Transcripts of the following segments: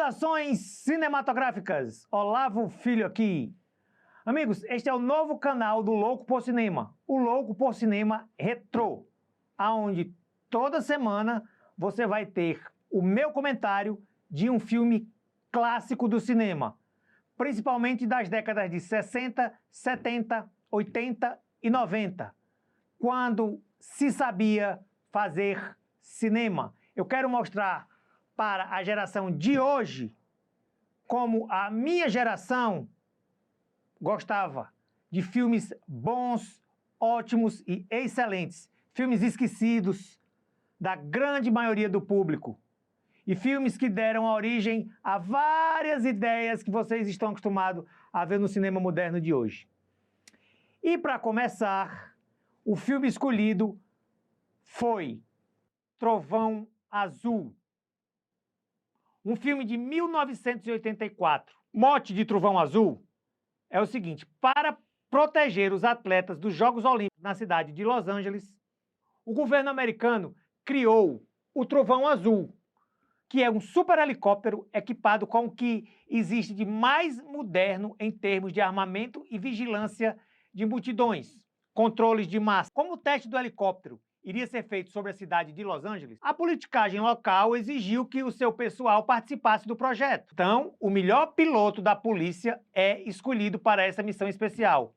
Saudações cinematográficas! Olavo Filho aqui. Amigos, este é o novo canal do Louco por Cinema, o Louco por Cinema Retrô, onde toda semana você vai ter o meu comentário de um filme clássico do cinema, principalmente das décadas de 60, 70, 80 e 90, quando se sabia fazer cinema. Eu quero mostrar para a geração de hoje como a minha geração gostava de filmes bons, ótimos e excelentes, filmes esquecidos da grande maioria do público e filmes que deram origem a várias ideias que vocês estão acostumados a ver no cinema moderno de hoje. E para começar, o filme escolhido foi Trovão Azul, um filme de 1984. O mote de Trovão Azul é o seguinte: para proteger os atletas dos Jogos Olímpicos na cidade de Los Angeles, o governo americano criou o Trovão Azul, que é um super helicóptero equipado com o que existe de mais moderno em termos de armamento e vigilância de multidões, controles de massa. Como o teste do helicóptero iria ser feito sobre a cidade de Los Angeles, a politicagem local exigiu que o seu pessoal participasse do projeto. Então, o melhor piloto da polícia é escolhido para essa missão especial.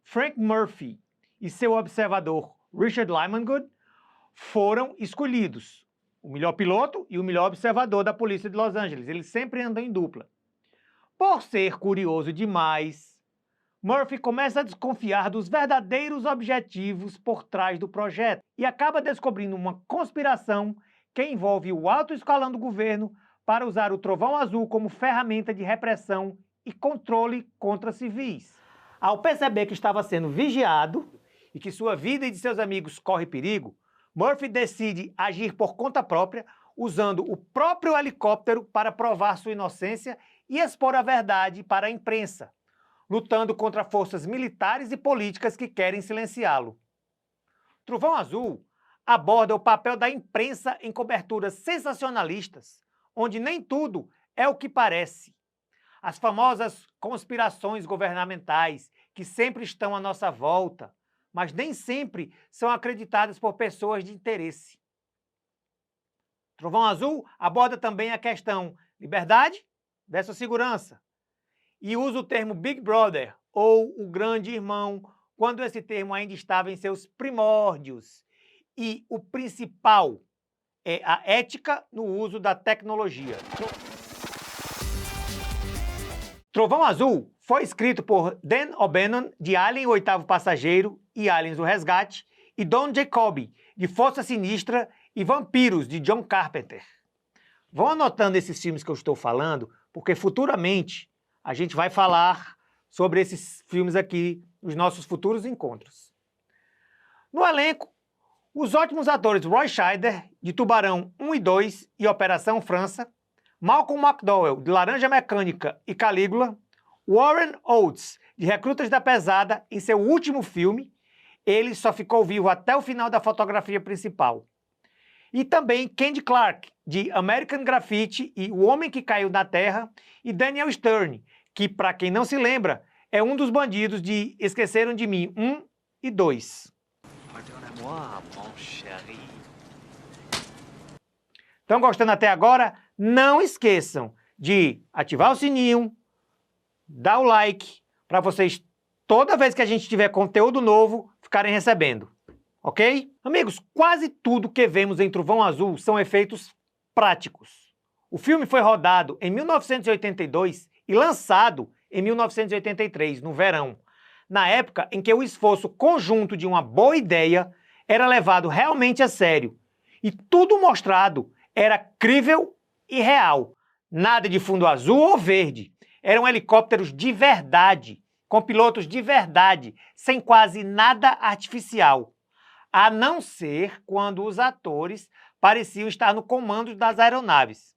Frank Murphy e seu observador Richard Lyman-Good foram escolhidos. O melhor piloto e o melhor observador da polícia de Los Angeles. Eles sempre andam em dupla. Por ser curioso demais, Murphy começa a desconfiar dos verdadeiros objetivos por trás do projeto e acaba descobrindo uma conspiração que envolve o alto escalão do governo para usar o Trovão Azul como ferramenta de repressão e controle contra civis. Ao perceber que estava sendo vigiado e que sua vida e de seus amigos corre perigo, Murphy decide agir por conta própria, usando o próprio helicóptero para provar sua inocência e expor a verdade para a imprensa, lutando contra forças militares e políticas que querem silenciá-lo. Trovão Azul aborda o papel da imprensa em coberturas sensacionalistas, onde nem tudo é o que parece. As famosas conspirações governamentais, que sempre estão à nossa volta, mas nem sempre são acreditadas por pessoas de interesse. Trovão Azul aborda também a questão liberdade versus segurança, e usa o termo Big Brother, ou o Grande Irmão, quando esse termo ainda estava em seus primórdios. E o principal é a ética no uso da tecnologia. Trovão Azul foi escrito por Dan O'Bannon, de Alien, o Oitavo Passageiro e Aliens, o Resgate, e Don Jacoby, de Força Sinistra e Vampiros, de John Carpenter. Vão anotando esses filmes que eu estou falando, porque futuramente a gente vai falar sobre esses filmes aqui nos nossos futuros encontros. No elenco, os ótimos atores Roy Scheider, de Tubarão 1 e 2 e Operação França, Malcolm McDowell, de Laranja Mecânica e Calígula, Warren Oates, de Recrutas da Pesada, em seu último filme. Ele só ficou vivo até o final da fotografia principal. E também Candy Clark, de American Graffiti e O Homem que Caiu na Terra, e Daniel Stern, que, para quem não se lembra, é um dos bandidos de Esqueceram de Mim 1 e 2. Estão gostando até agora? Não esqueçam de ativar o sininho, dar o like, para vocês, toda vez que a gente tiver conteúdo novo, ficarem recebendo. Ok? Amigos, quase tudo que vemos em Trovão Azul são efeitos práticos. O filme foi rodado em 1982 e lançado em 1983, no verão, na época em que o esforço conjunto de uma boa ideia era levado realmente a sério, e tudo mostrado era crível e real. Nada de fundo azul ou verde. Eram helicópteros de verdade, com pilotos de verdade, sem quase nada artificial, a não ser quando os atores pareciam estar no comando das aeronaves.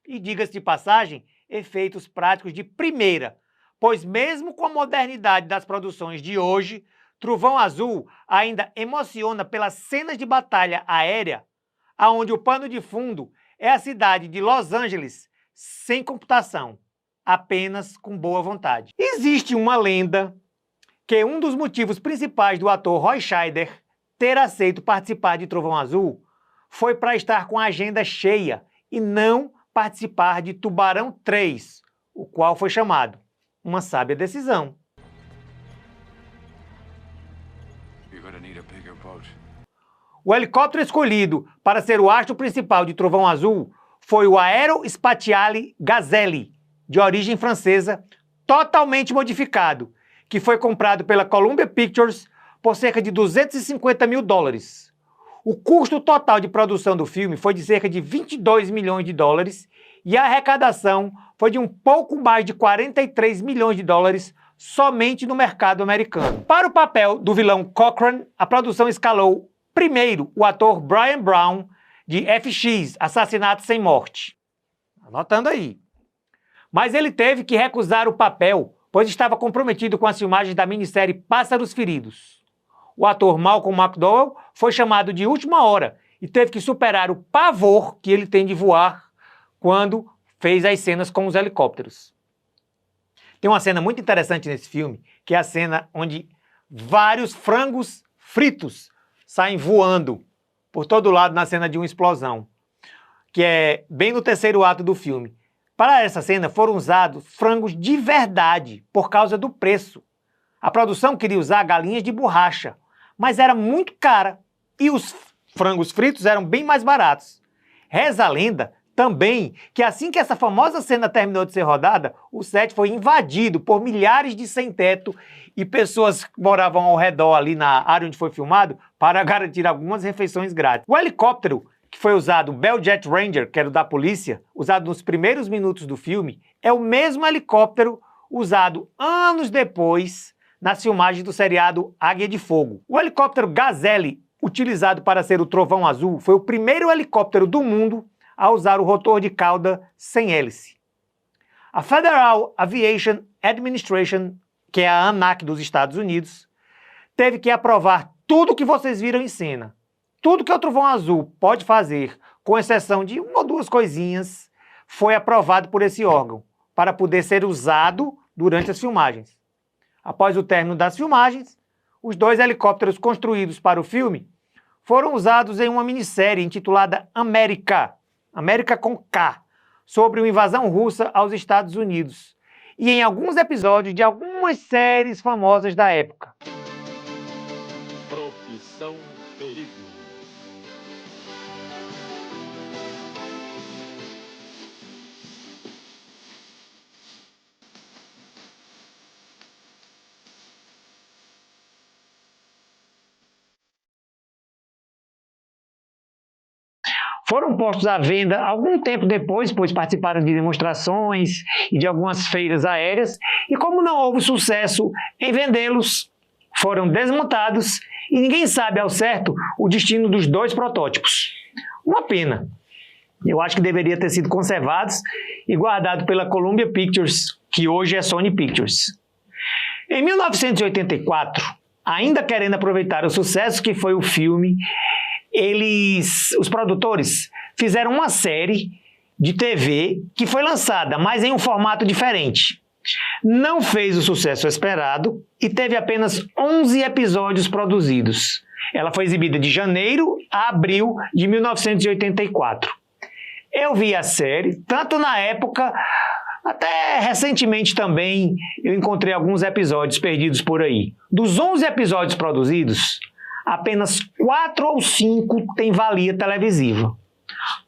E diga-se de passagem, efeitos práticos de primeira, pois mesmo com a modernidade das produções de hoje, Trovão Azul ainda emociona pelas cenas de batalha aérea, onde o pano de fundo é a cidade de Los Angeles, sem computação, apenas com boa vontade. Existe uma lenda que um dos motivos principais do ator Roy Scheider ter aceito participar de Trovão Azul foi para estar com a agenda cheia e não participar de Tubarão 3, o qual foi chamado. Uma sábia decisão. O helicóptero escolhido para ser o astro principal de Trovão Azul foi o Aerospatiale Gazelle, de origem francesa, totalmente modificado, que foi comprado pela Columbia Pictures por cerca de 250 mil dólares. O custo total de produção do filme foi de cerca de 22 milhões de dólares e a arrecadação foi de um pouco mais de 43 milhões de dólares somente no mercado americano. Para o papel do vilão Cochran, a produção escalou primeiro o ator Brian Brown, de FX, Assassinato Sem Morte. Anotando aí. Mas ele teve que recusar o papel, pois estava comprometido com as filmagens da minissérie Pássaros Feridos. O ator Malcolm McDowell foi chamado de última hora e teve que superar o pavor que ele tem de voar quando fez as cenas com os helicópteros. Tem uma cena muito interessante nesse filme, que é a cena onde vários frangos fritos saem voando por todo lado na cena de uma explosão, que é bem no terceiro ato do filme. Para essa cena foram usados frangos de verdade, por causa do preço. A produção queria usar galinhas de borracha, mas era muito cara e os frangos fritos eram bem mais baratos. Reza a lenda também que assim que essa famosa cena terminou de ser rodada, o set foi invadido por milhares de sem-teto e pessoas que moravam ao redor ali na área onde foi filmado para garantir algumas refeições grátis. O helicóptero que foi usado, o Bell Jet Ranger, que era o da polícia, usado nos primeiros minutos do filme, é o mesmo helicóptero usado anos depois nas filmagens do seriado Águia de Fogo. O helicóptero Gazelle, utilizado para ser o Trovão Azul, foi o primeiro helicóptero do mundo a usar o rotor de cauda sem hélice. A Federal Aviation Administration, que é a ANAC dos Estados Unidos, teve que aprovar tudo que vocês viram em cena. Tudo que o Trovão Azul pode fazer, com exceção de uma ou duas coisinhas, foi aprovado por esse órgão, para poder ser usado durante as filmagens. Após o término das filmagens, os dois helicópteros construídos para o filme foram usados em uma minissérie intitulada América com K, sobre uma invasão russa aos Estados Unidos, e em alguns episódios de algumas séries famosas da época. Profissão Perigo. Foram postos à venda algum tempo depois, pois participaram de demonstrações e de algumas feiras aéreas, e como não houve sucesso em vendê-los, foram desmontados e ninguém sabe ao certo o destino dos dois protótipos. Uma pena. Eu acho que deveria ter sido conservados e guardados pela Columbia Pictures, que hoje é Sony Pictures. Em 1984, ainda querendo aproveitar o sucesso que foi o filme, os produtores fizeram uma série de TV que foi lançada, mas em um formato diferente. Não fez o sucesso esperado e teve apenas 11 episódios produzidos. Ela foi exibida de janeiro a abril de 1984. Eu vi a série, tanto na época, até recentemente também eu encontrei alguns episódios perdidos por aí. Dos 11 episódios produzidos, apenas 4 ou 5 têm valia televisiva.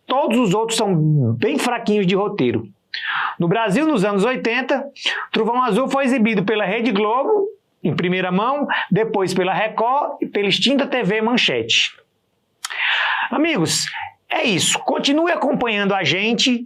Todos os outros são bem fraquinhos de roteiro. No Brasil, nos anos 80, Trovão Azul foi exibido pela Rede Globo, em primeira mão, depois pela Record e pela extinta TV Manchete. Amigos, é isso. Continue acompanhando a gente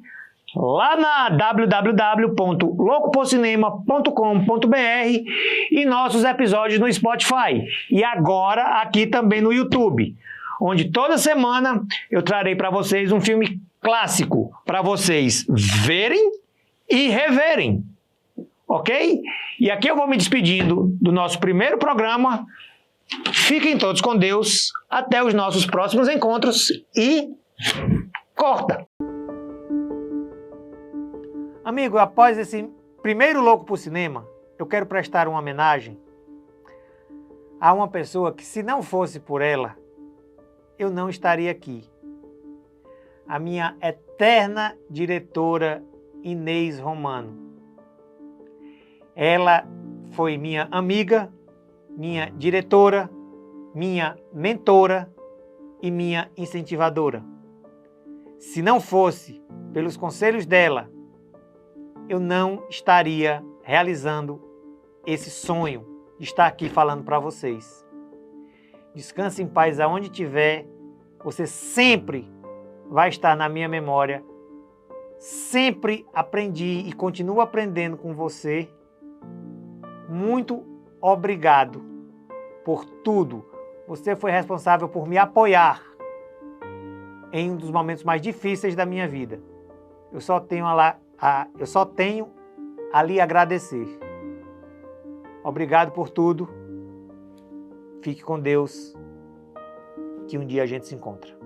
lá na www.loucoporcinema.com.br e nossos episódios no Spotify. E agora aqui também no YouTube, onde toda semana eu trarei para vocês um filme clássico para vocês verem e reverem. Ok? E aqui eu vou me despedindo do nosso primeiro programa Fiquem todos com Deus. Até os nossos próximos encontros e corta! Amigo, após esse primeiro Louco por Cinema, eu quero prestar uma homenagem a uma pessoa que, se não fosse por ela, eu não estaria aqui. A minha eterna diretora Inês Romano. Ela foi minha amiga, minha diretora, minha mentora e minha incentivadora. Se não fosse pelos conselhos dela, eu não estaria realizando esse sonho de estar aqui falando para vocês. Descanse em paz aonde estiver, você sempre vai estar na minha memória. Sempre aprendi e continuo aprendendo com você. Muito obrigado por tudo. Você foi responsável por me apoiar em um dos momentos mais difíceis da minha vida. Eu só tenho a lhe agradecer. Obrigado por tudo. Fique com Deus, que um dia a gente se encontra.